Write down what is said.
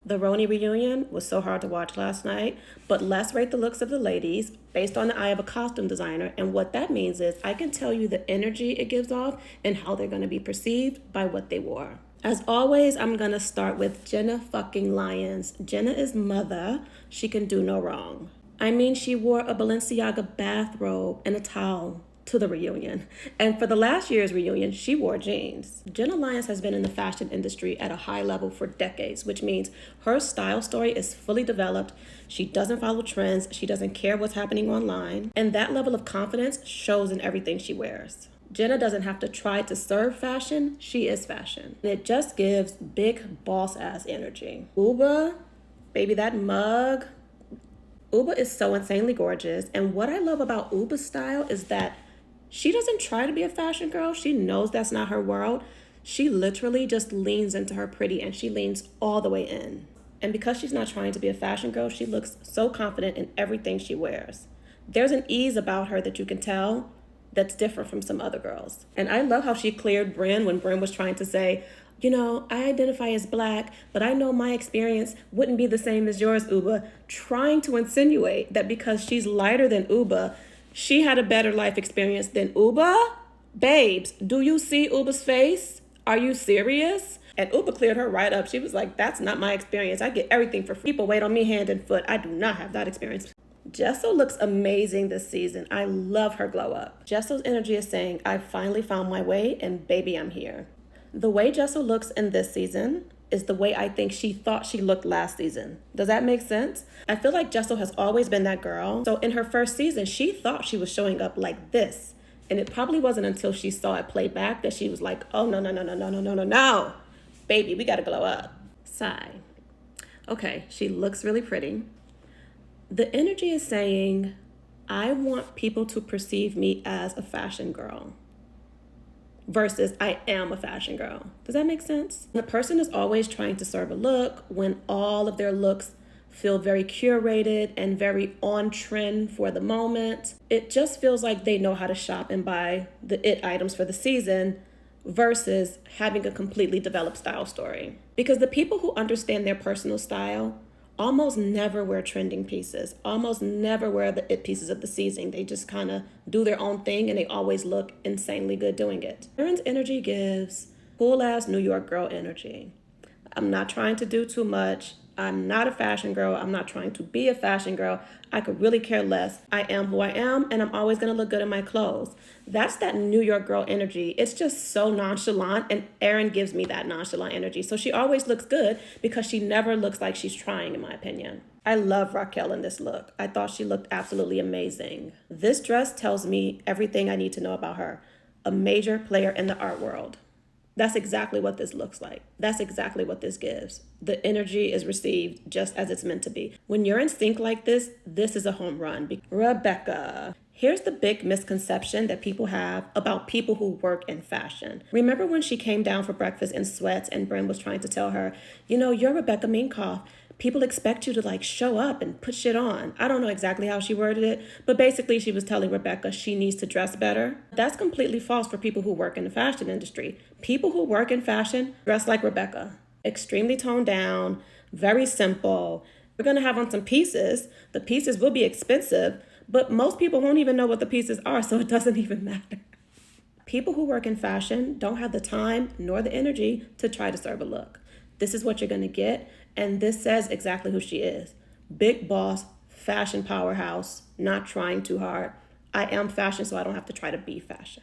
The Rhony reunion was so hard to watch last night, but let's rate the looks of the ladies based on the eye of a costume designer. And what that means is I can tell you the energy it gives off and how they're going to be perceived by what they wore. As always, I'm going to start with Jenna fucking Lyons. Jenna is mother. She can do no wrong. I mean, she wore a Balenciaga bathrobe and a towel to the reunion. And for the last year's reunion, she wore jeans. Jenna Lyons has been in the fashion industry at a high level for decades, which means her style story is fully developed. She doesn't follow trends. She doesn't care what's happening online. And that level of confidence shows in everything she wears. Jenna doesn't have to try to serve fashion. She is fashion. And it just gives big boss ass energy. Uba, baby, that mug. Uba is so insanely gorgeous. And what I love about Uba's style is that she doesn't try to be a fashion girl. She knows that's not her world. She literally just leans into her pretty and she leans all the way in. And because she's not trying to be a fashion girl, she looks so confident in everything she wears. There's an ease about her that you can tell that's different from some other girls. And I love how she cleared Bryn when Bryn was trying to say, you know, I identify as Black, but I know my experience wouldn't be the same as yours, Uba, trying to insinuate that because she's lighter than Uba, she had a better life experience than Uba? Babes, do you see Uba's face? Are you serious? And Uba cleared her right up. She was like, that's not my experience. I get everything for free. People wait on me hand and foot. I do not have that experience. Gesso looks amazing this season. I love her glow up. Jesso's energy is saying, I finally found my way and baby, I'm here. The way Gesso looks in this season is the way I think she thought she looked last season. Does that make sense? I feel like Gesso has always been that girl. So in her first season, she thought she was showing up like this. And it probably wasn't until she saw it play back that she was like, oh, no. Baby, we gotta glow up. Sigh. Okay, she looks really pretty. The energy is saying, I want people to perceive me as a fashion girl versus I am a fashion girl. Does that make sense? The person is always trying to serve a look when all of their looks feel very curated and very on trend for the moment. It just feels like they know how to shop and buy the it items for the season versus having a completely developed style story. Because the people who understand their personal style almost never wear trending pieces, almost never wear the it pieces of the season. They just kind of do their own thing and they always look insanely good doing it. Erin's energy gives cool ass New York girl energy. I'm not trying to do too much. I'm not a fashion girl. I'm not trying to be a fashion girl. I could really care less. I am who I am and I'm always gonna look good in my clothes. That's that New York girl energy. It's just so nonchalant and Erin gives me that nonchalant energy. So she always looks good because she never looks like she's trying, in my opinion. I love Raquel in this look. I thought she looked absolutely amazing. This dress tells me everything I need to know about her. A major player in the art world. That's exactly what this looks like. That's exactly what this gives. The energy is received just as it's meant to be. When you're in sync like this is a home run. Rebecca. Here's the big misconception that people have about people who work in fashion. Remember when she came down for breakfast in sweats and Bryn was trying to tell her, you know, you're Rebecca Minkoff. People expect you to like show up and put shit on. I don't know exactly how she worded it, but basically she was telling Rebecca she needs to dress better. That's completely false for people who work in the fashion industry. People who work in fashion dress like Rebecca. Extremely toned down, very simple. We're gonna have on some pieces. The pieces will be expensive, but most people won't even know what the pieces are, so it doesn't even matter. People who work in fashion don't have the time nor the energy to try to serve a look. This is what you're gonna get. And this says exactly who she is. Big boss, fashion powerhouse, not trying too hard. I am fashion, so I don't have to try to be fashion.